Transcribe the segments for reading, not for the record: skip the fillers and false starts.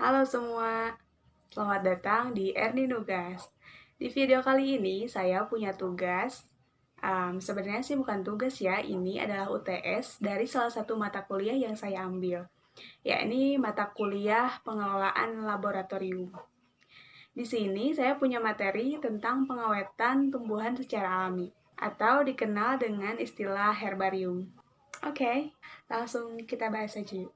Halo semua, selamat datang di Erni Nugas. Di video kali ini saya punya tugas. Sebenarnya sih bukan tugas ya, ini adalah UTS dari salah satu mata kuliah yang saya ambil, yakni mata kuliah pengelolaan laboratorium. Di sini saya punya materi tentang pengawetan tumbuhan secara alami, atau dikenal dengan istilah herbarium. Oke, langsung kita bahas aja yuk.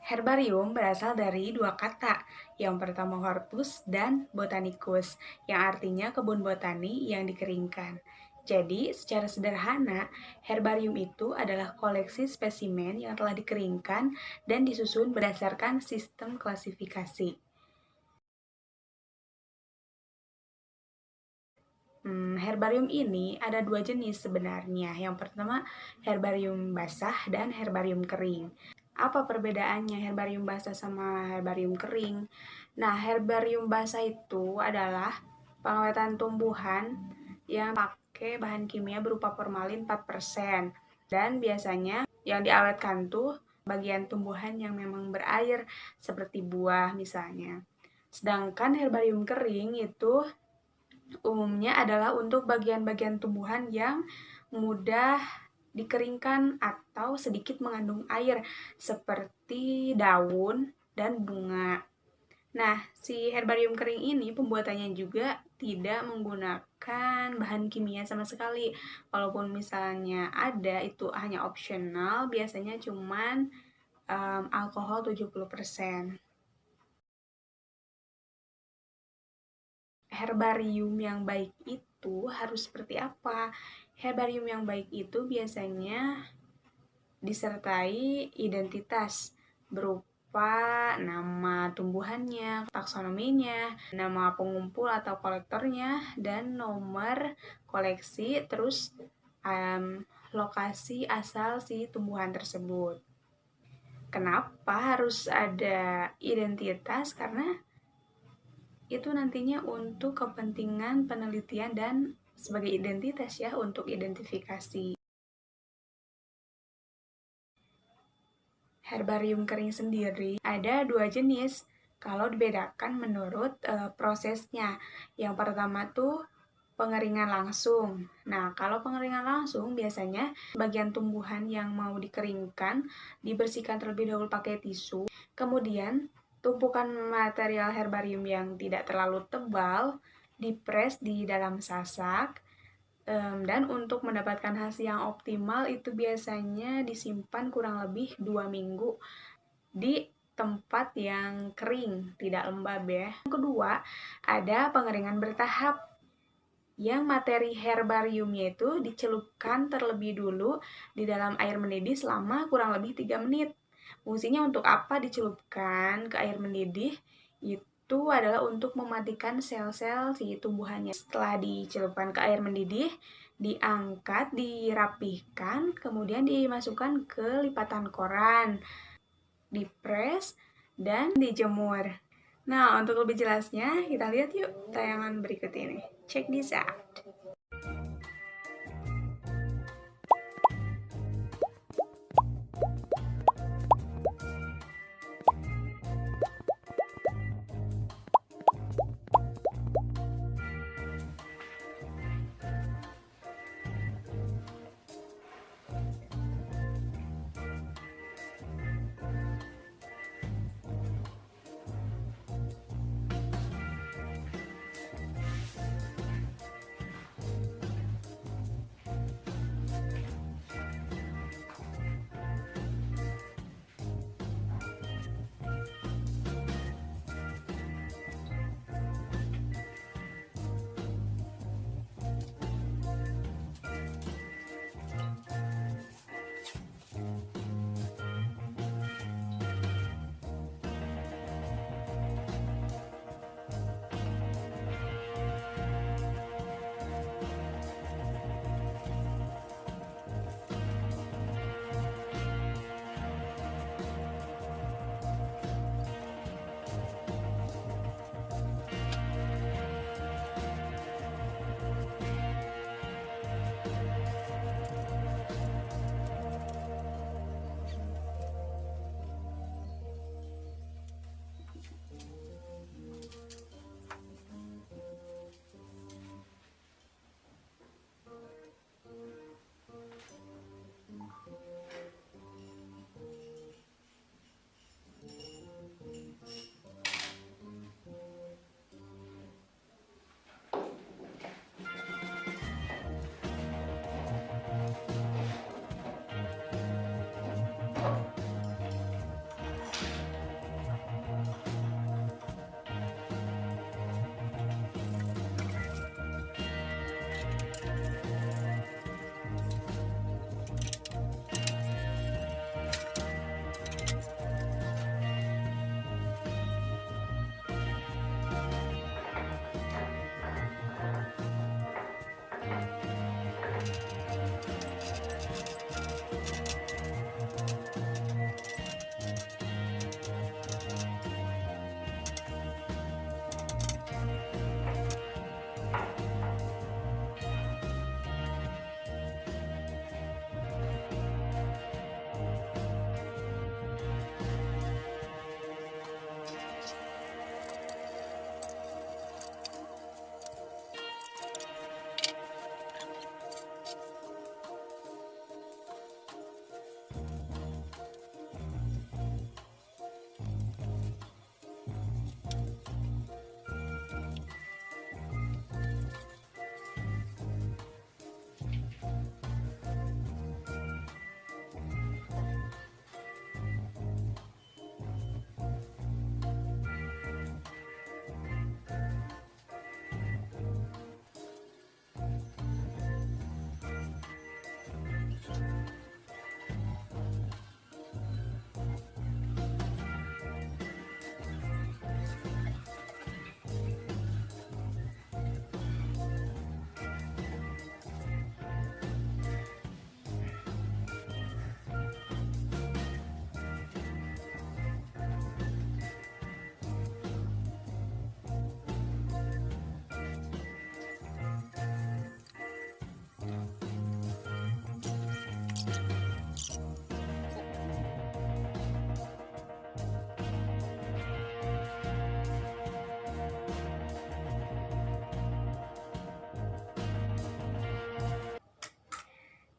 Herbarium berasal dari dua kata, yang pertama corpus dan botanicus, yang artinya kebun botani yang dikeringkan. Jadi, secara sederhana, herbarium itu adalah koleksi spesimen yang telah dikeringkan dan disusun berdasarkan sistem klasifikasi. Herbarium ini ada dua jenis sebenarnya. Yang pertama, herbarium basah dan herbarium kering. Apa perbedaannya herbarium basah sama herbarium kering? Nah, herbarium basah itu adalah pengawetan tumbuhan yang pakai bahan kimia berupa formalin 4%. Dan biasanya yang diawetkan tuh bagian tumbuhan yang memang berair, seperti buah misalnya. Sedangkan herbarium kering itu umumnya adalah untuk bagian-bagian tumbuhan yang mudah dikeringkan atau sedikit mengandung air, seperti daun dan bunga. Nah, si herbarium kering ini pembuatannya juga tidak menggunakan bahan kimia sama sekali. Walaupun misalnya ada, itu hanya opsional, biasanya cuman alkohol 70%. Herbarium yang baik itu harus seperti apa? Herbarium yang baik itu biasanya disertai identitas berupa nama tumbuhannya, taksonominya, nama pengumpul atau kolektornya, dan nomor koleksi, terus lokasi asal si tumbuhan tersebut. Kenapa harus ada identitas? Karena itu nantinya untuk kepentingan penelitian dan sebagai identitas ya, untuk identifikasi. Herbarium kering sendiri ada dua jenis kalau dibedakan menurut prosesnya. Yang pertama tuh pengeringan langsung. Nah, kalau pengeringan langsung biasanya bagian tumbuhan yang mau dikeringkan dibersihkan terlebih dahulu pakai tisu. Kemudian tumpukan material herbarium yang tidak terlalu tebal dipres di dalam sasak. Dan untuk mendapatkan hasil yang optimal itu biasanya disimpan kurang lebih 2 minggu di tempat yang kering, tidak lembab ya. Yang kedua, ada pengeringan bertahap, yang materi herbariumnya itu dicelupkan terlebih dulu di dalam air mendidih selama kurang lebih 3 menit. Fungsinya untuk apa dicelupkan ke air mendidih? Itu adalah untuk mematikan sel-sel si tumbuhannya. Setelah dicelupkan ke air mendidih, diangkat, dirapihkan, kemudian dimasukkan ke lipatan koran, dipres, dan dijemur. Nah, untuk lebih jelasnya, kita lihat yuk tayangan berikut ini. Check this out.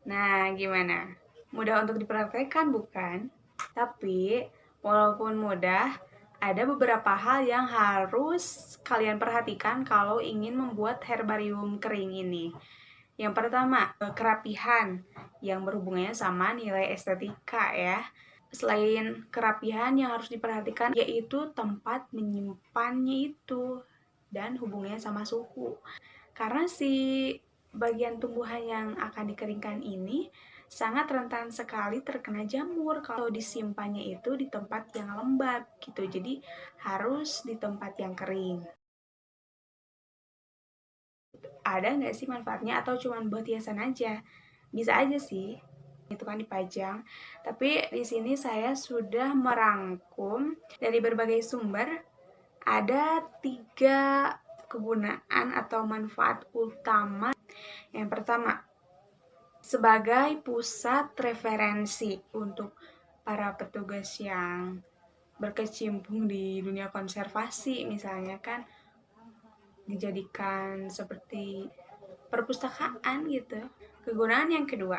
Nah, gimana? Mudah untuk dipraktekkan, bukan? Tapi, walaupun mudah, ada beberapa hal yang harus kalian perhatikan kalau ingin membuat herbarium kering ini. Yang pertama, kerapihan yang berhubungannya sama nilai estetika ya. Selain kerapihan yang harus diperhatikan yaitu tempat menyimpannya itu dan hubungannya sama suhu. Karena si bagian tumbuhan yang akan dikeringkan ini sangat rentan sekali terkena jamur kalau disimpannya itu di tempat yang lembab gitu. Jadi harus di tempat yang kering. Ada nggak sih manfaatnya atau cuma buat hiasan aja? Bisa aja sih, itu kan dipajang. Tapi di sini saya sudah merangkum dari berbagai sumber ada 3 kegunaan atau manfaat utama. Yang pertama, sebagai pusat referensi untuk para petugas yang berkecimpung di dunia konservasi, misalnya kan dijadikan seperti perpustakaan gitu. Kegunaan yang kedua,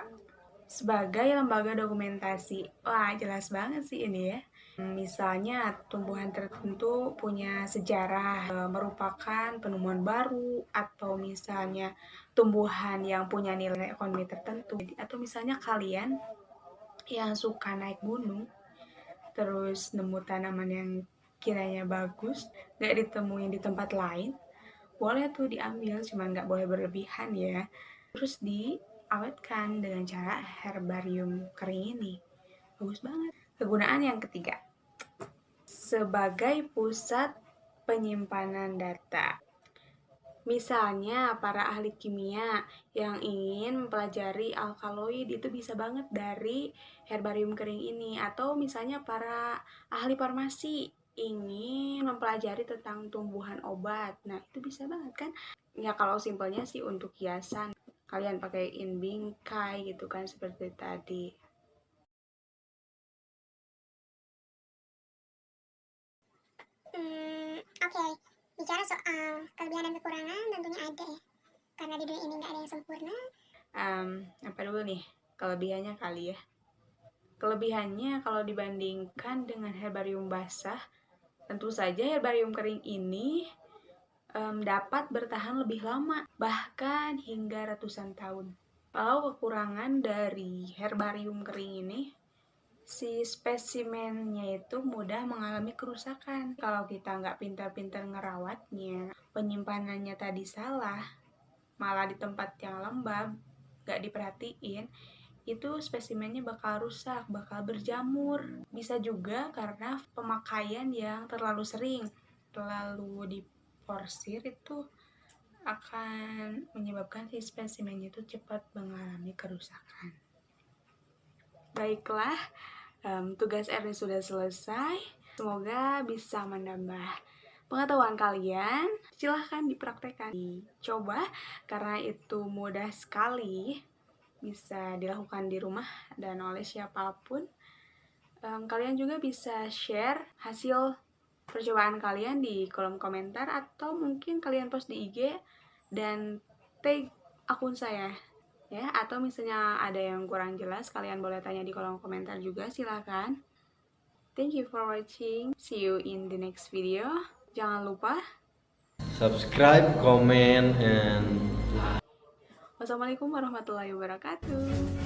sebagai lembaga dokumentasi. Wah, jelas banget sih ini ya. Misalnya tumbuhan tertentu punya sejarah, merupakan penemuan baru, atau misalnya tumbuhan yang punya nilai ekonomi tertentu, atau misalnya kalian yang suka naik gunung terus nemu tanaman yang kiranya bagus gak ditemuin di tempat lain, boleh tuh diambil, cuman nggak boleh berlebihan ya. Terus diawetkan dengan cara herbarium kering ini. Bagus banget. Kegunaan yang ketiga, sebagai pusat penyimpanan data. Misalnya para ahli kimia yang ingin mempelajari alkaloid itu bisa banget dari herbarium kering ini. Atau misalnya para ahli farmasi ingin mempelajari tentang tumbuhan obat. Nah, itu bisa banget kan? Ya kalau simpelnya sih untuk hiasan, kalian pakaiin bingkai gitu kan seperti tadi. Oke. Bicara soal kelebihan dan kekurangan tentunya ada ya. Karena di dunia ini nggak ada yang sempurna. Apa dulu nih kelebihannya kali ya? Kelebihannya kalau dibandingkan dengan herbarium basah, tentu saja herbarium kering ini dapat bertahan lebih lama, bahkan hingga ratusan tahun. Kalau kekurangan dari herbarium kering ini, si spesimennya itu mudah mengalami kerusakan. Kalau kita nggak pintar-pintar ngerawatnya, penyimpanannya tadi salah, malah di tempat yang lembab, nggak diperhatiin, itu spesimennya bakal rusak, bakal berjamur. Bisa juga karena pemakaian yang terlalu sering, terlalu diporsir, itu akan menyebabkan si spesimennya itu cepat mengalami kerusakan. Baiklah, tugas R sudah selesai. Semoga bisa menambah pengetahuan kalian. Silahkan dipraktekkan, dicoba, karena itu mudah sekali, bisa dilakukan di rumah dan oleh siapapun. Kalian juga bisa share hasil percobaan kalian di kolom komentar, atau mungkin kalian post di IG dan tag akun saya ya. Atau misalnya ada yang kurang jelas, kalian boleh tanya di kolom komentar juga, silakan. Thank you for watching. See you in the next video. Jangan lupa subscribe, comment, and wassalamualaikum warahmatullahi wabarakatuh.